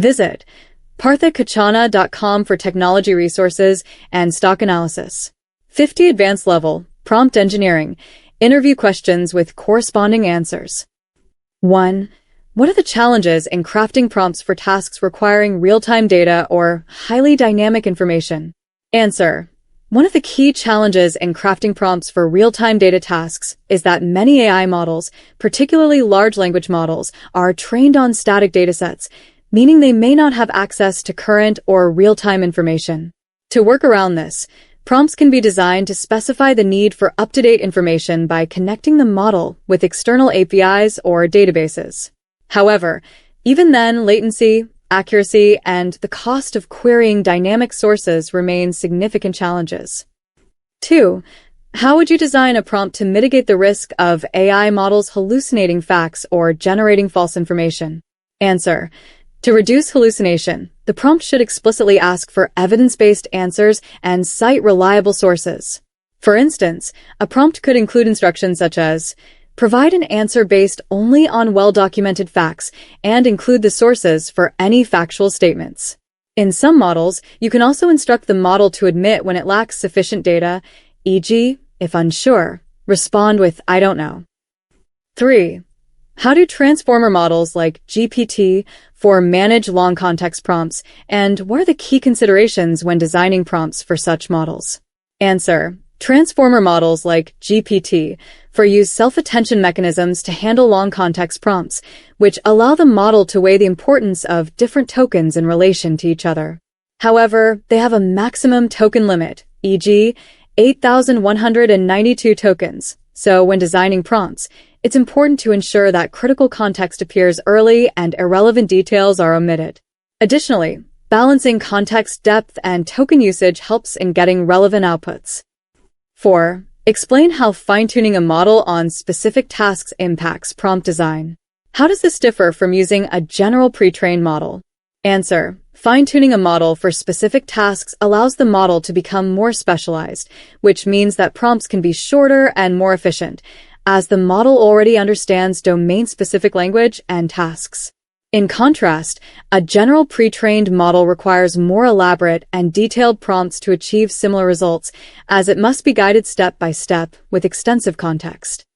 Visit parthakachana.com for technology resources and stock analysis. 50 Advanced Level, Prompt Engineering, Interview Questions with Corresponding Answers. 1. What are the challenges in crafting prompts for tasks requiring real-time data or highly dynamic information? Answer. One of the key challenges in crafting prompts for real-time data tasks is that many AI models, particularly large language models, are trained on static datasets, meaning they may not have access to current or real-time information. To work around this, prompts can be designed to specify the need for up-to-date information by connecting the model with external APIs or databases. However, even then, latency, accuracy, and the cost of querying dynamic sources remain significant challenges. 2. How would you design a prompt to mitigate the risk of AI models hallucinating facts or generating false information? Answer. To reduce hallucination, the prompt should explicitly ask for evidence-based answers and cite reliable sources. For instance, a prompt could include instructions such as, provide an answer based only on well-documented facts and include the sources for any factual statements. In some models, you can also instruct the model to admit when it lacks sufficient data, e.g., if unsure, respond with I don't know. 3. How do transformer models like GPT-4 manage long context prompts, and what are the key considerations when designing prompts for such models? Answer. Transformer models like GPT-4 use self-attention mechanisms to handle long context prompts, which allow the model to weigh the importance of different tokens in relation to each other. However, they have a maximum token limit, e.g., 8,192 tokens, so when designing prompts, it's important to ensure that critical context appears early and irrelevant details are omitted. Additionally, balancing context depth and token usage helps in getting relevant outputs. 4. Explain how fine-tuning a model on specific tasks impacts prompt design. How does this differ from using a general pre-trained model? Answer. Fine-tuning a model for specific tasks allows the model to become more specialized, which means that prompts can be shorter and more efficient, as the model already understands domain-specific language and tasks. In contrast, a general pre-trained model requires more elaborate and detailed prompts to achieve similar results, as it must be guided step by step with extensive context.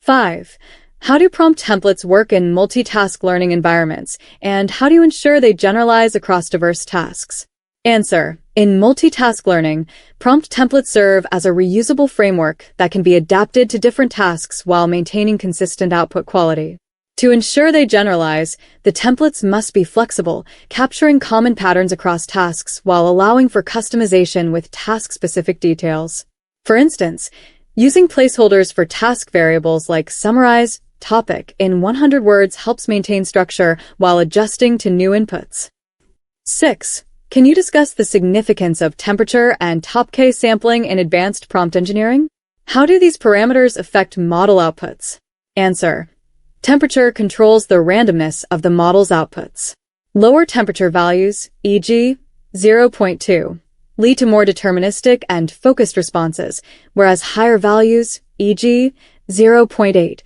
5. How do prompt templates work in multitask learning environments, and how do you ensure they generalize across diverse tasks? Answer. In multitask learning, prompt templates serve as a reusable framework that can be adapted to different tasks while maintaining consistent output quality. To ensure they generalize, the templates must be flexible, capturing common patterns across tasks while allowing for customization with task-specific details. For instance, using placeholders for task variables like summarize, topic in 100 words helps maintain structure while adjusting to new inputs. 6. Can you discuss the significance of temperature and top-K sampling in advanced prompt engineering? How do these parameters affect model outputs? Answer. Temperature controls the randomness of the model's outputs. Lower temperature values, e.g., 0.2, lead to more deterministic and focused responses, whereas higher values, e.g., 0.8,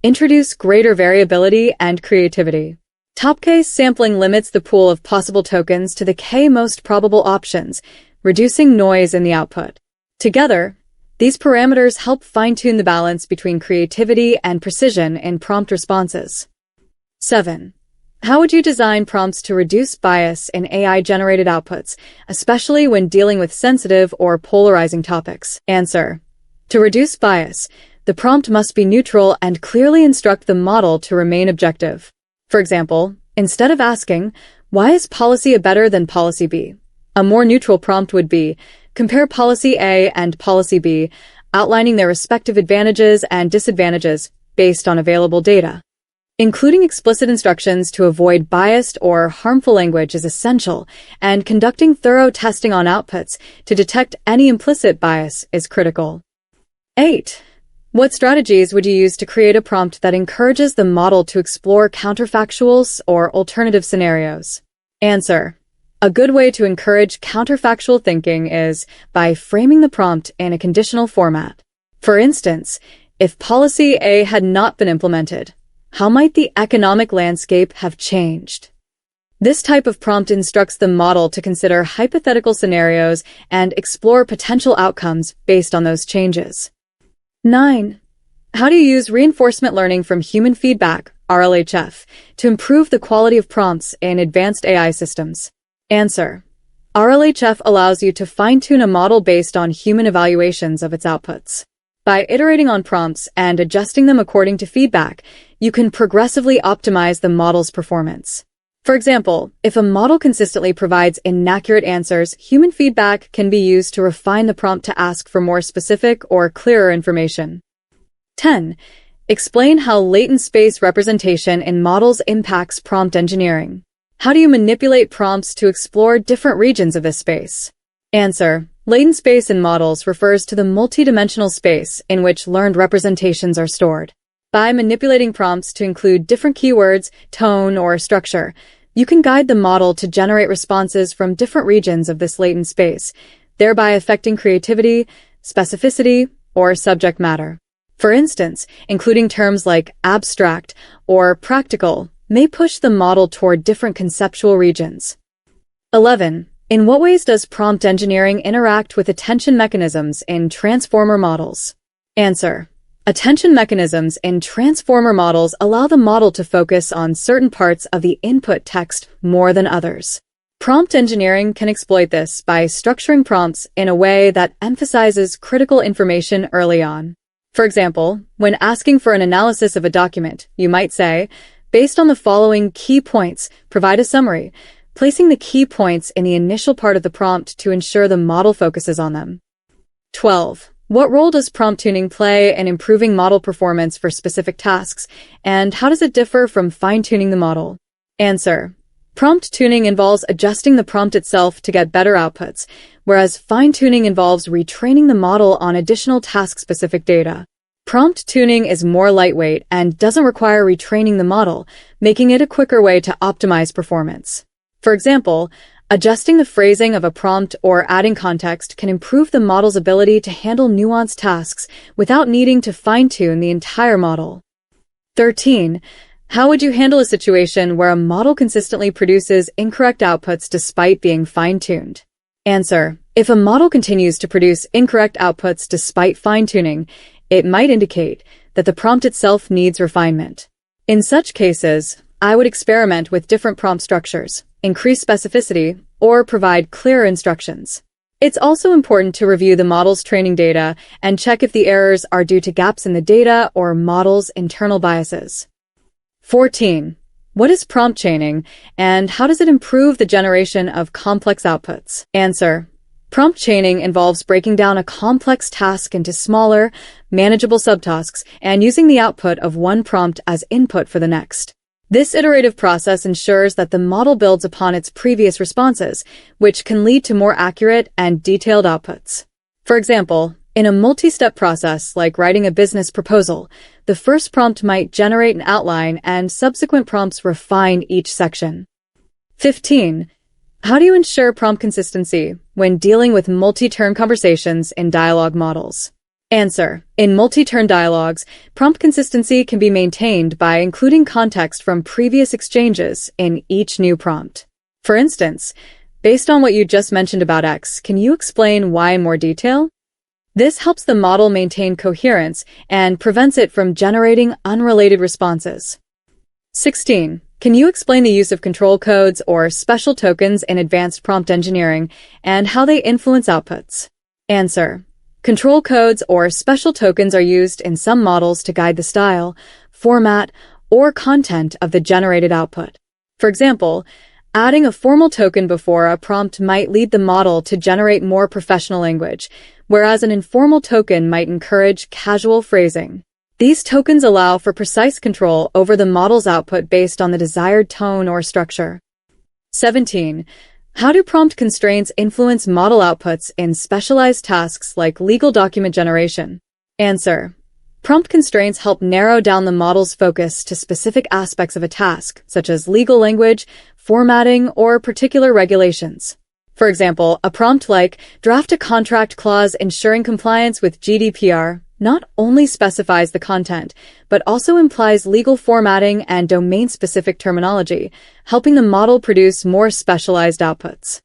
introduce greater variability and creativity. Top-K sampling limits the pool of possible tokens to the K most probable options, reducing noise in the output. Together, these parameters help fine-tune the balance between creativity and precision in prompt responses. 7. How would you design prompts to reduce bias in AI-generated outputs, especially when dealing with sensitive or polarizing topics? Answer. To reduce bias, the prompt must be neutral and clearly instruct the model to remain objective. For example, instead of asking, why is policy A better than policy B? A more neutral prompt would be, compare policy A and policy B, outlining their respective advantages and disadvantages based on available data. Including explicit instructions to avoid biased or harmful language is essential, and conducting thorough testing on outputs to detect any implicit bias is critical. 8. What strategies would you use to create a prompt that encourages the model to explore counterfactuals or alternative scenarios? Answer. A good way to encourage counterfactual thinking is by framing the prompt in a conditional format. For instance, if policy A had not been implemented, how might the economic landscape have changed? This type of prompt instructs the model to consider hypothetical scenarios and explore potential outcomes based on those changes. 9. How do you use reinforcement learning from human feedback, RLHF, to improve the quality of prompts in advanced AI systems? Answer. RLHF allows you to fine-tune a model based on human evaluations of its outputs. By iterating on prompts and adjusting them according to feedback, you can progressively optimize the model's performance. For example, if a model consistently provides inaccurate answers, human feedback can be used to refine the prompt to ask for more specific or clearer information. 10. Explain how latent space representation in models impacts prompt engineering. How do you manipulate prompts to explore different regions of this space? Answer. Latent space in models refers to the multidimensional space in which learned representations are stored. By manipulating prompts to include different keywords, tone, or structure, you can guide the model to generate responses from different regions of this latent space, thereby affecting creativity, specificity, or subject matter. For instance, including terms like abstract or practical may push the model toward different conceptual regions. 11. In what ways does prompt engineering interact with attention mechanisms in transformer models? Answer. Attention mechanisms in transformer models allow the model to focus on certain parts of the input text more than others. Prompt engineering can exploit this by structuring prompts in a way that emphasizes critical information early on. For example, when asking for an analysis of a document, you might say, based on the following key points, provide a summary, placing the key points in the initial part of the prompt to ensure the model focuses on them. 12. What role does prompt tuning play in improving model performance for specific tasks, and how does it differ from fine-tuning the model? Answer. Prompt tuning involves adjusting the prompt itself to get better outputs, whereas fine-tuning involves retraining the model on additional task-specific data. Prompt tuning is more lightweight and doesn't require retraining the model, making it a quicker way to optimize performance. For example, adjusting the phrasing of a prompt or adding context can improve the model's ability to handle nuanced tasks without needing to fine-tune the entire model. 13. How would you handle a situation where a model consistently produces incorrect outputs despite being fine-tuned? Answer. If a model continues to produce incorrect outputs despite fine-tuning, it might indicate that the prompt itself needs refinement. In such cases, I would experiment with different prompt structures, increase specificity, or provide clearer instructions. It's also important to review the model's training data and check if the errors are due to gaps in the data or model's internal biases. 14. What is prompt chaining, and how does it improve the generation of complex outputs? Answer. Prompt chaining involves breaking down a complex task into smaller, manageable subtasks and using the output of one prompt as input for the next. This iterative process ensures that the model builds upon its previous responses, which can lead to more accurate and detailed outputs. For example, in a multi-step process like writing a business proposal, the first prompt might generate an outline and subsequent prompts refine each section. 15. How do you ensure prompt consistency when dealing with multi-turn conversations in dialogue models? Answer. In multi-turn dialogues, prompt consistency can be maintained by including context from previous exchanges in each new prompt. For instance, based on what you just mentioned about X, can you explain Y in more detail? This helps the model maintain coherence and prevents it from generating unrelated responses. 16. Can you explain the use of control codes or special tokens in advanced prompt engineering and how they influence outputs? Answer. Control codes or special tokens are used in some models to guide the style, format, or content of the generated output. For example, adding a formal token before a prompt might lead the model to generate more professional language, whereas an informal token might encourage casual phrasing. These tokens allow for precise control over the model's output based on the desired tone or structure. 17. How do prompt constraints influence model outputs in specialized tasks like legal document generation? Answer. Prompt constraints help narrow down the model's focus to specific aspects of a task, such as legal language, formatting, or particular regulations. For example, a prompt like draft a contract clause ensuring compliance with GDPR not only specifies the content, but also implies legal formatting and domain-specific terminology, helping the model produce more specialized outputs.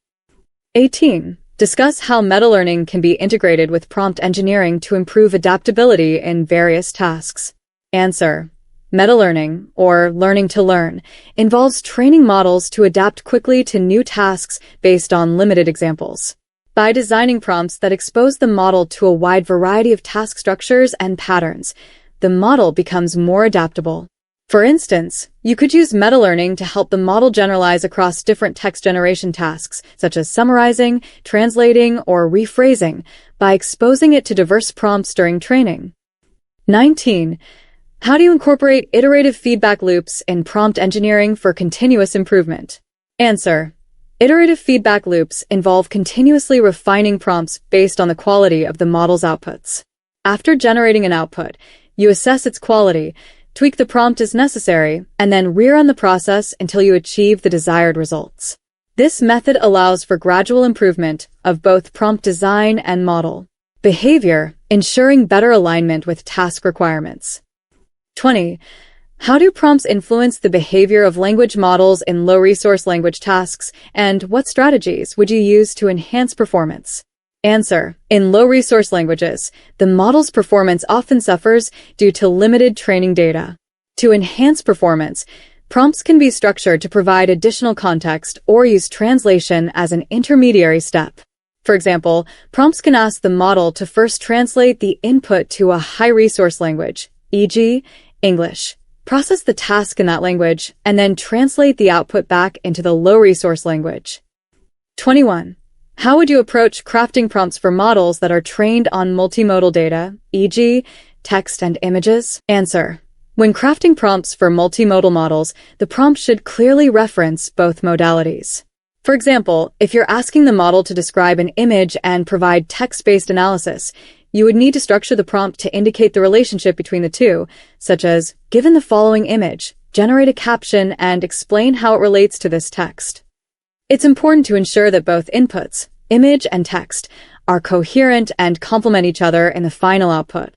18. Discuss how meta-learning can be integrated with prompt engineering to improve adaptability in various tasks. Answer. Meta-learning, or learning to learn, involves training models to adapt quickly to new tasks based on limited examples. By designing prompts that expose the model to a wide variety of task structures and patterns, the model becomes more adaptable. For instance, you could use meta-learning to help the model generalize across different text generation tasks, such as summarizing, translating, or rephrasing, by exposing it to diverse prompts during training. 19. How do you incorporate iterative feedback loops in prompt engineering for continuous improvement? Answer. Iterative feedback loops involve continuously refining prompts based on the quality of the model's outputs. After generating an output, you assess its quality, tweak the prompt as necessary, and then rerun the process until you achieve the desired results. This method allows for gradual improvement of both prompt design and model behavior, ensuring better alignment with task requirements. 20. How do prompts influence the behavior of language models in low-resource language tasks, and what strategies would you use to enhance performance? Answer. In low-resource languages, the model's performance often suffers due to limited training data. To enhance performance, prompts can be structured to provide additional context or use translation as an intermediary step. For example, prompts can ask the model to first translate the input to a high-resource language, e.g., English, process the task in that language, and then translate the output back into the low-resource language. 21. How would you approach crafting prompts for models that are trained on multimodal data, e.g., text and images? Answer. When crafting prompts for multimodal models, the prompt should clearly reference both modalities. For example, if you're asking the model to describe an image and provide text-based analysis, you would need to structure the prompt to indicate the relationship between the two, such as, given the following image, generate a caption and explain how it relates to this text. It's important to ensure that both inputs, image and text, are coherent and complement each other in the final output.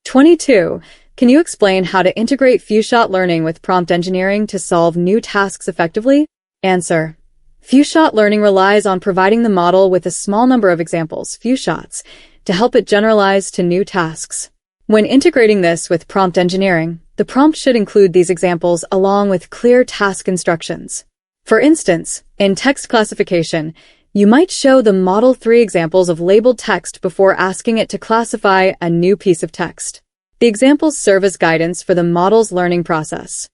22. Can you explain how to integrate few-shot learning with prompt engineering to solve new tasks effectively? Answer. Few-shot learning relies on providing the model with a small number of examples, few shots, to help it generalize to new tasks. When integrating this with prompt engineering, the prompt should include these examples along with clear task instructions. For instance, in text classification, you might show the model 3 examples of labeled text before asking it to classify a new piece of text. The examples serve as guidance for the model's learning process.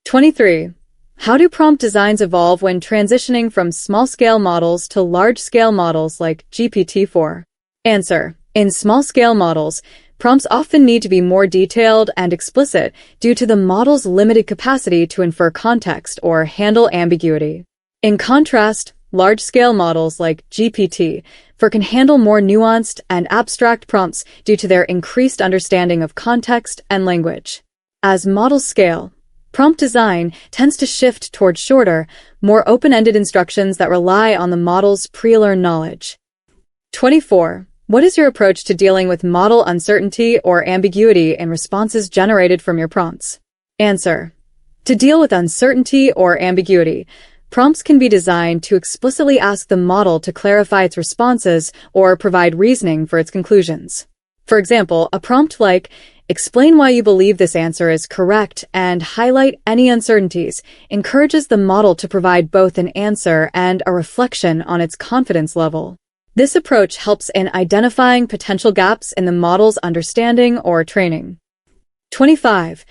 23. How do prompt designs evolve when transitioning from small-scale models to large-scale models like GPT-4? Answer. In small-scale models, prompts often need to be more detailed and explicit due to the model's limited capacity to infer context or handle ambiguity. In contrast, large-scale models like GPT-4 can handle more nuanced and abstract prompts due to their increased understanding of context and language. As models scale, prompt design tends to shift toward shorter, more open-ended instructions that rely on the model's pre-learned knowledge. 24. What is your approach to dealing with model uncertainty or ambiguity in responses generated from your prompts? Answer. To deal with uncertainty or ambiguity, prompts can be designed to explicitly ask the model to clarify its responses or provide reasoning for its conclusions. For example, a prompt like, "Explain why you believe this answer is correct and highlight any uncertainties," encourages the model to provide both an answer and a reflection on its confidence level. This approach helps in identifying potential gaps in the model's understanding or training. 25.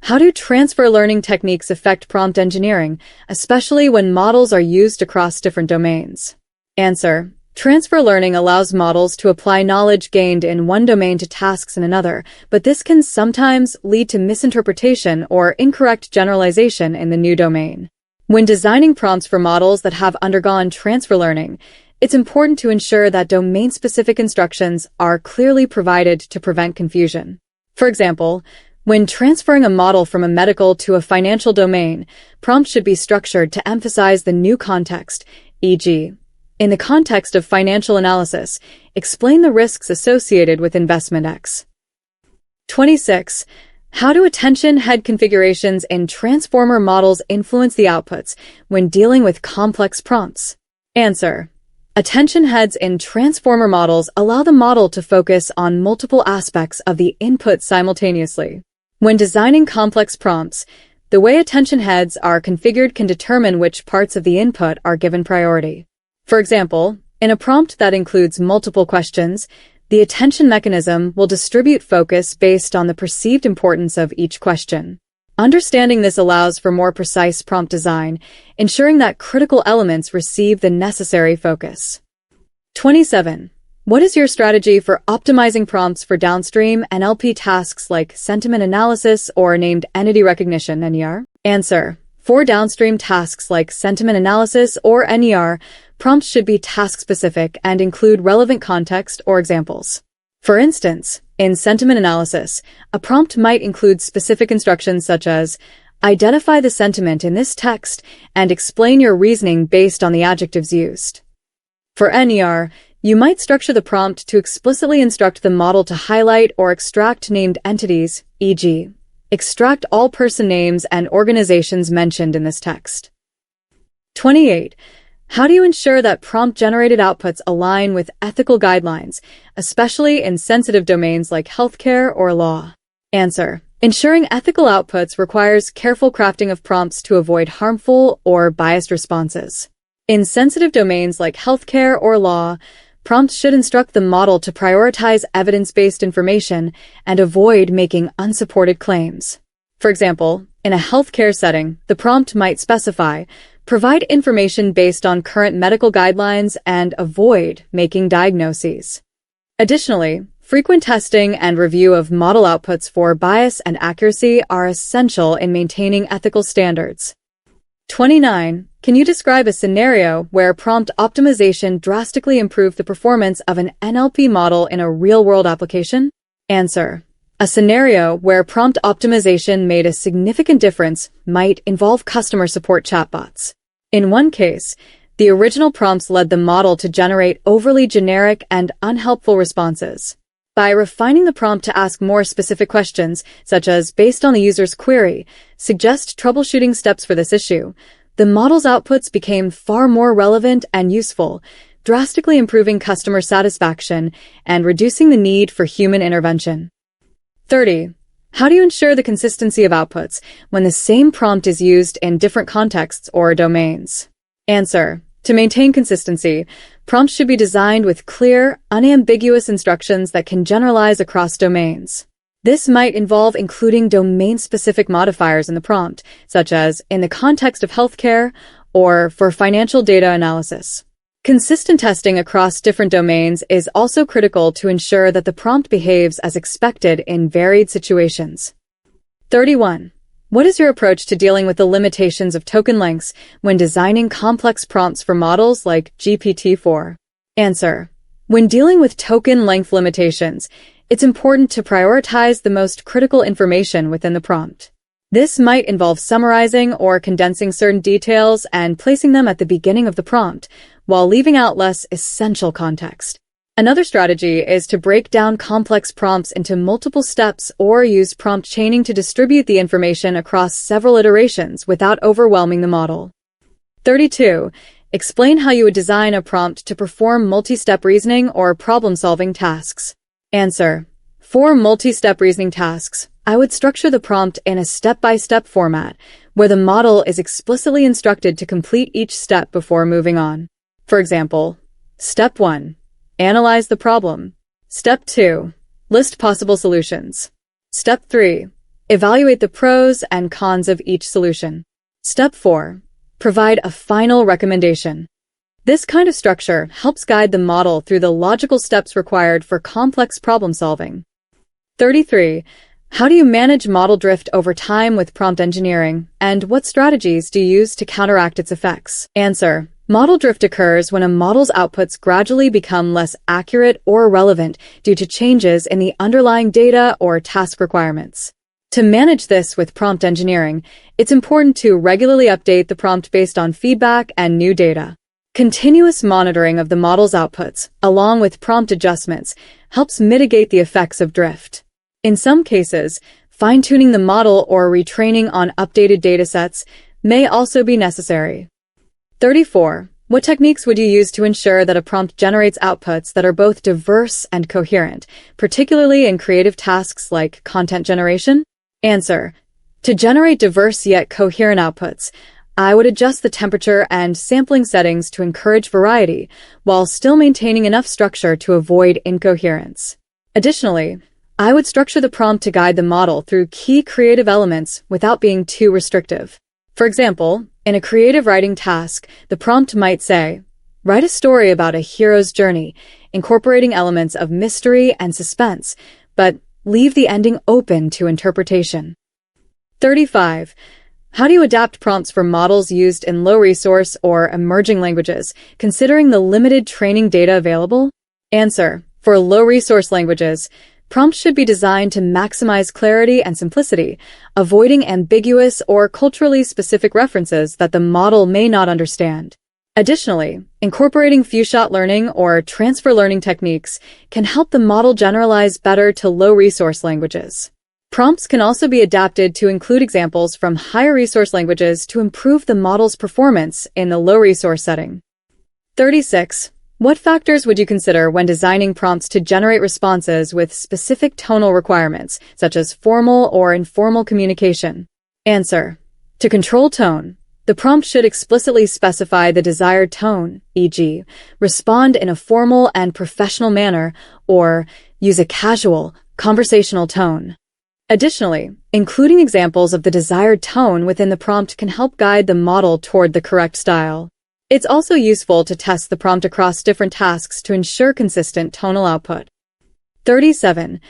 How do transfer learning techniques affect prompt engineering, especially when models are used across different domains? Answer. Transfer learning allows models to apply knowledge gained in one domain to tasks in another, but this can sometimes lead to misinterpretation or incorrect generalization in the new domain. When designing prompts for models that have undergone transfer learning, it's important to ensure that domain-specific instructions are clearly provided to prevent confusion. For example, when transferring a model from a medical to a financial domain, prompts should be structured to emphasize the new context, e.g., in the context of financial analysis, explain the risks associated with investment X. 26. How do attention head configurations in transformer models influence the outputs when dealing with complex prompts? Answer. Attention heads in transformer models allow the model to focus on multiple aspects of the input simultaneously. When designing complex prompts, the way attention heads are configured can determine which parts of the input are given priority. For example, in a prompt that includes multiple questions, the attention mechanism will distribute focus based on the perceived importance of each question. Understanding this allows for more precise prompt design, ensuring that critical elements receive the necessary focus. 27. What is your strategy for optimizing prompts for downstream NLP tasks like sentiment analysis or named entity recognition, NER? Answer. For downstream tasks like sentiment analysis or NER, prompts should be task-specific and include relevant context or examples. For instance, in sentiment analysis, a prompt might include specific instructions such as, identify the sentiment in this text and explain your reasoning based on the adjectives used. For NER, you might structure the prompt to explicitly instruct the model to highlight or extract named entities, e.g., extract all person names and organizations mentioned in this text. 28. How do you ensure that prompt-generated outputs align with ethical guidelines, especially in sensitive domains like healthcare or law? Answer. Ensuring ethical outputs requires careful crafting of prompts to avoid harmful or biased responses. In sensitive domains like healthcare or law, prompts should instruct the model to prioritize evidence-based information and avoid making unsupported claims. For example, in a healthcare setting, the prompt might specify, provide information based on current medical guidelines and avoid making diagnoses. Additionally, frequent testing and review of model outputs for bias and accuracy are essential in maintaining ethical standards. 29. Can you describe a scenario where prompt optimization drastically improved the performance of an NLP model in a real-world application? Answer. A scenario where prompt optimization made a significant difference might involve customer support chatbots. In one case, the original prompts led the model to generate overly generic and unhelpful responses. By refining the prompt to ask more specific questions, such as based on the user's query, suggest troubleshooting steps for this issue, the model's outputs became far more relevant and useful, drastically improving customer satisfaction and reducing the need for human intervention. 30. How do you ensure the consistency of outputs when the same prompt is used in different contexts or domains? Answer. To maintain consistency, prompts should be designed with clear, unambiguous instructions that can generalize across domains. This might involve including domain-specific modifiers in the prompt, such as in the context of healthcare or for financial data analysis. Consistent testing across different domains is also critical to ensure that the prompt behaves as expected in varied situations. 31. What is your approach to dealing with the limitations of token lengths when designing complex prompts for models like GPT-4? Answer. When dealing with token length limitations, it's important to prioritize the most critical information within the prompt. This might involve summarizing or condensing certain details and placing them at the beginning of the prompt, while leaving out less essential context. Another strategy is to break down complex prompts into multiple steps or use prompt chaining to distribute the information across several iterations without overwhelming the model. 32. Explain how you would design a prompt to perform multi-step reasoning or problem-solving tasks. Answer. For multi-step reasoning tasks, I would structure the prompt in a step-by-step format, where the model is explicitly instructed to complete each step before moving on. For example, Step 1. Analyze the problem. Step 2. List possible solutions. Step 3. Evaluate the pros and cons of each solution. Step 4. Provide a final recommendation. This kind of structure helps guide the model through the logical steps required for complex problem solving. 33. How do you manage model drift over time with prompt engineering, and what strategies do you use to counteract its effects? Answer. Model drift occurs when a model's outputs gradually become less accurate or relevant due to changes in the underlying data or task requirements. To manage this with prompt engineering, it's important to regularly update the prompt based on feedback and new data. Continuous monitoring of the model's outputs, along with prompt adjustments, helps mitigate the effects of drift. In some cases, fine-tuning the model or retraining on updated datasets may also be necessary. 34. What techniques would you use to ensure that a prompt generates outputs that are both diverse and coherent, particularly in creative tasks like content generation? Answer. To generate diverse yet coherent outputs, I would adjust the temperature and sampling settings to encourage variety, while still maintaining enough structure to avoid incoherence. Additionally, I would structure the prompt to guide the model through key creative elements without being too restrictive. For example, in a creative writing task, the prompt might say, "Write a story about a hero's journey, incorporating elements of mystery and suspense, but leave the ending open to interpretation." 35. How do you adapt prompts for models used in low-resource or emerging languages, considering the limited training data available? Answer. For low-resource languages, prompts should be designed to maximize clarity and simplicity, avoiding ambiguous or culturally specific references that the model may not understand. Additionally, incorporating few-shot learning or transfer learning techniques can help the model generalize better to low-resource languages. Prompts can also be adapted to include examples from higher resource languages to improve the model's performance in the low-resource setting. 36. What factors would you consider when designing prompts to generate responses with specific tonal requirements, such as formal or informal communication? Answer. To control tone, the prompt should explicitly specify the desired tone, e.g., respond in a formal and professional manner, or use a casual, conversational tone. Additionally, including examples of the desired tone within the prompt can help guide the model toward the correct style. It's also useful to test the prompt across different tasks to ensure consistent tonal output. 37.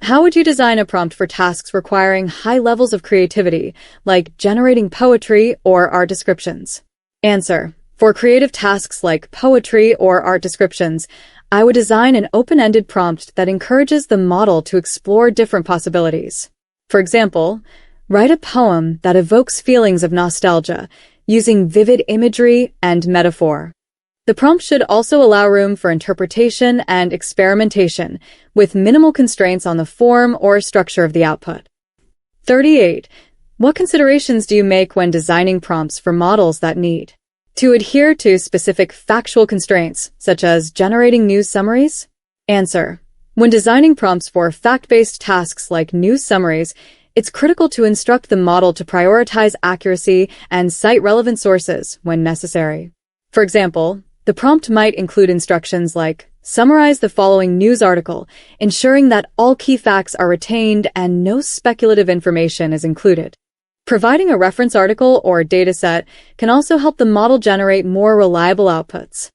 How would you design a prompt for tasks requiring high levels of creativity, like generating poetry or art descriptions? Answer. For creative tasks like poetry or art descriptions, I would design an open-ended prompt that encourages the model to explore different possibilities. For example, write a poem that evokes feelings of nostalgia, using vivid imagery and metaphor. The prompt should also allow room for interpretation and experimentation, with minimal constraints on the form or structure of the output. 38. What considerations do you make when designing prompts for models that need to adhere to specific factual constraints, such as generating news summaries? Answer. When designing prompts for fact-based tasks like news summaries, it's critical to instruct the model to prioritize accuracy and cite relevant sources when necessary. For example, the prompt might include instructions like, "Summarize the following news article, ensuring that all key facts are retained and no speculative information is included." Providing a reference article or dataset can also help the model generate more reliable outputs.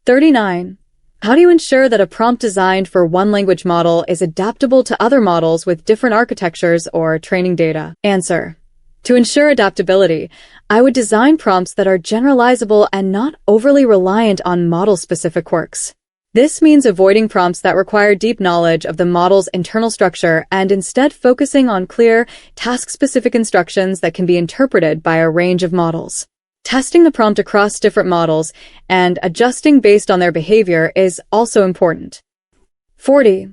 39. How do you ensure that a prompt designed for one language model is adaptable to other models with different architectures or training data? Answer. To ensure adaptability, I would design prompts that are generalizable and not overly reliant on model-specific quirks. This means avoiding prompts that require deep knowledge of the model's internal structure and instead focusing on clear, task-specific instructions that can be interpreted by a range of models. Testing the prompt across different models and adjusting based on their behavior is also important. 40.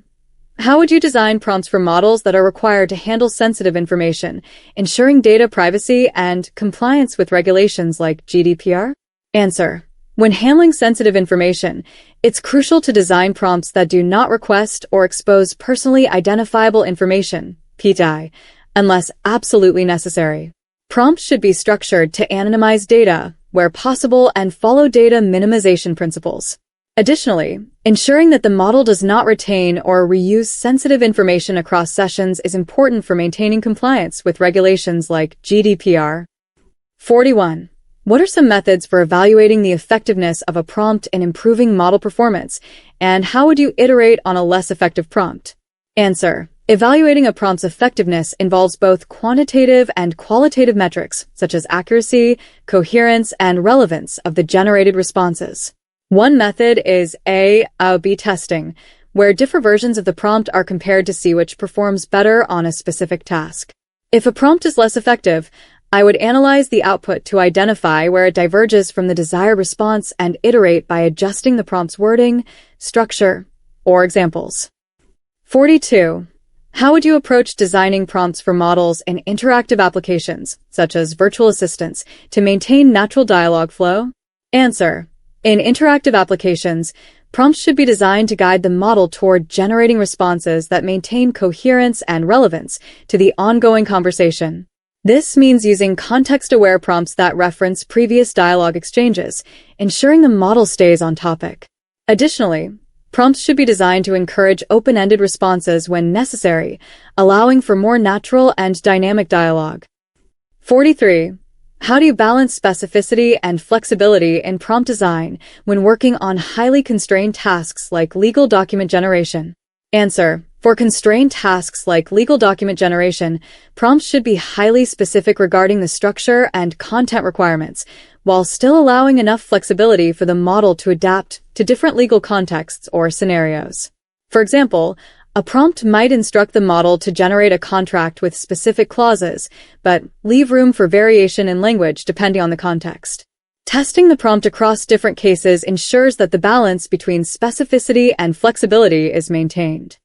How would you design prompts for models that are required to handle sensitive information, ensuring data privacy and compliance with regulations like GDPR? Answer. When handling sensitive information, it's crucial to design prompts that do not request or expose personally identifiable information, PII, unless absolutely necessary. Prompts should be structured to anonymize data where possible and follow data minimization principles. Additionally, ensuring that the model does not retain or reuse sensitive information across sessions is important for maintaining compliance with regulations like GDPR. 41. What are some methods for evaluating the effectiveness of a prompt in improving model performance, and how would you iterate on a less effective prompt? Answer. Evaluating a prompt's effectiveness involves both quantitative and qualitative metrics, such as accuracy, coherence, and relevance of the generated responses. One method is A/B testing, where different versions of the prompt are compared to see which performs better on a specific task. If a prompt is less effective, I would analyze the output to identify where it diverges from the desired response and iterate by adjusting the prompt's wording, structure, or examples. 42. How would you approach designing prompts for models in interactive applications, such as virtual assistants, to maintain natural dialogue flow? Answer. In interactive applications, prompts should be designed to guide the model toward generating responses that maintain coherence and relevance to the ongoing conversation. This means using context-aware prompts that reference previous dialogue exchanges, ensuring the model stays on topic. Additionally, prompts should be designed to encourage open-ended responses when necessary, allowing for more natural and dynamic dialogue. 43. How do you balance specificity and flexibility in prompt design when working on highly constrained tasks like legal document generation? Answer. For constrained tasks like legal document generation, prompts should be highly specific regarding the structure and content requirements, while still allowing enough flexibility for the model to adapt to different legal contexts or scenarios. For example, a prompt might instruct the model to generate a contract with specific clauses, but leave room for variation in language depending on the context. Testing the prompt across different cases ensures that the balance between specificity and flexibility is maintained.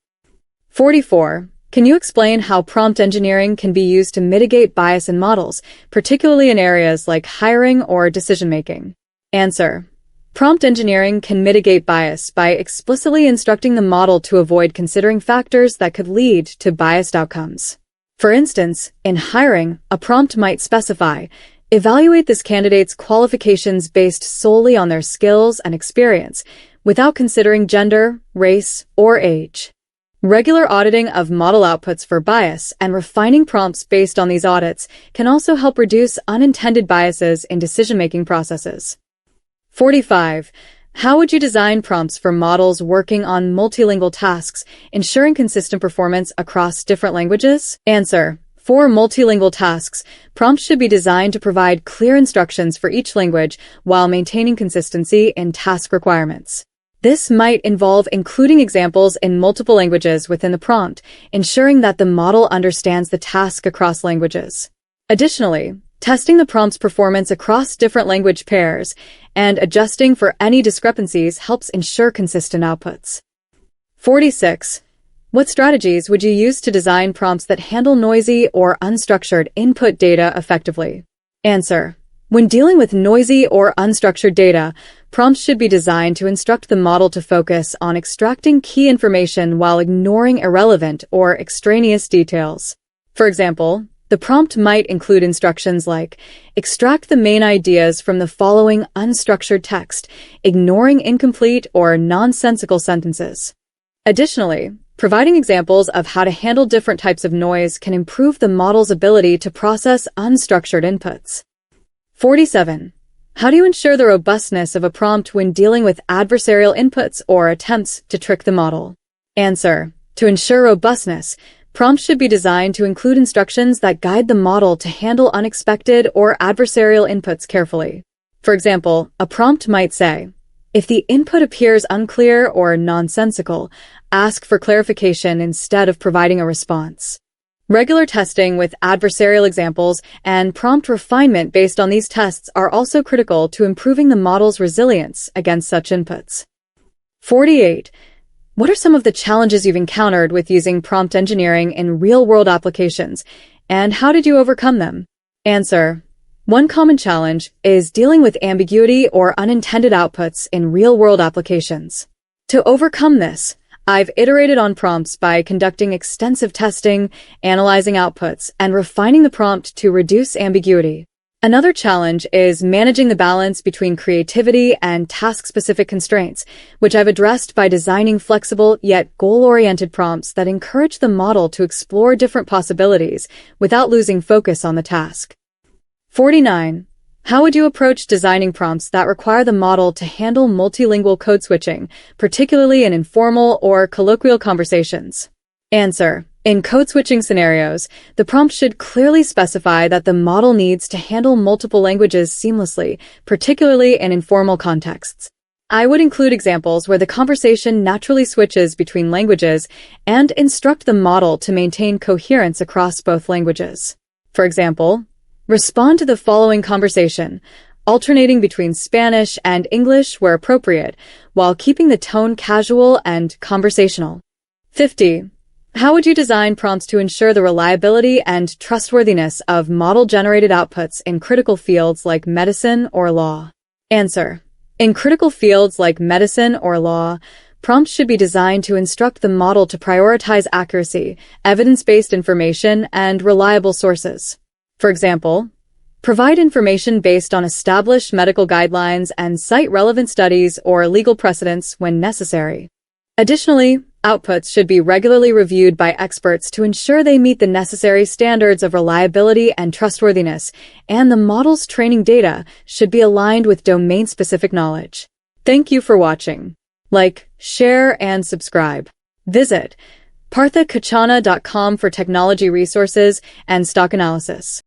44. Can you explain how prompt engineering can be used to mitigate bias in models, particularly in areas like hiring or decision-making? Answer. Prompt engineering can mitigate bias by explicitly instructing the model to avoid considering factors that could lead to biased outcomes. For instance, in hiring, a prompt might specify, evaluate this candidate's qualifications based solely on their skills and experience, without considering gender, race, or age. Regular auditing of model outputs for bias and refining prompts based on these audits can also help reduce unintended biases in decision-making processes. 45. How would you design prompts for models working on multilingual tasks, ensuring consistent performance across different languages? Answer. For multilingual tasks, prompts should be designed to provide clear instructions for each language while maintaining consistency in task requirements. This might involve including examples in multiple languages within the prompt, ensuring that the model understands the task across languages. Additionally, testing the prompt's performance across different language pairs and adjusting for any discrepancies helps ensure consistent outputs. 46. What strategies would you use to design prompts that handle noisy or unstructured input data effectively? Answer. When dealing with noisy or unstructured data, prompts should be designed to instruct the model to focus on extracting key information while ignoring irrelevant or extraneous details. For example, the prompt might include instructions like, extract the main ideas from the following unstructured text, ignoring incomplete or nonsensical sentences. Additionally, providing examples of how to handle different types of noise can improve the model's ability to process unstructured inputs. 47. How do you ensure the robustness of a prompt when dealing with adversarial inputs or attempts to trick the model? Answer. To ensure robustness, prompts should be designed to include instructions that guide the model to handle unexpected or adversarial inputs carefully. For example, a prompt might say, if the input appears unclear or nonsensical, ask for clarification instead of providing a response. Regular testing with adversarial examples and prompt refinement based on these tests are also critical to improving the model's resilience against such inputs. 48. What are some of the challenges you've encountered with using prompt engineering in real-world applications, and how did you overcome them? Answer. One common challenge is dealing with ambiguity or unintended outputs in real-world applications. To overcome this, I've iterated on prompts by conducting extensive testing, analyzing outputs, and refining the prompt to reduce ambiguity. Another challenge is managing the balance between creativity and task-specific constraints, which I've addressed by designing flexible yet goal-oriented prompts that encourage the model to explore different possibilities without losing focus on the task. 49. How would you approach designing prompts that require the model to handle multilingual code switching, particularly in informal or colloquial conversations? Answer. In code switching scenarios, the prompt should clearly specify that the model needs to handle multiple languages seamlessly, particularly in informal contexts. I would include examples where the conversation naturally switches between languages and instruct the model to maintain coherence across both languages. For example, respond to the following conversation, alternating between Spanish and English where appropriate, while keeping the tone casual and conversational. 50. How would you design prompts to ensure the reliability and trustworthiness of model-generated outputs in critical fields like medicine or law? Answer: in critical fields like medicine or law, prompts should be designed to instruct the model to prioritize accuracy, evidence-based information, and reliable sources. For example, provide information based on established medical guidelines and cite relevant studies or legal precedents when necessary. Additionally, outputs should be regularly reviewed by experts to ensure they meet the necessary standards of reliability and trustworthiness, and the model's training data should be aligned with domain-specific knowledge. Thank you for watching. Like, share, and subscribe. Visit parthakachana.com for technology resources and stock analysis.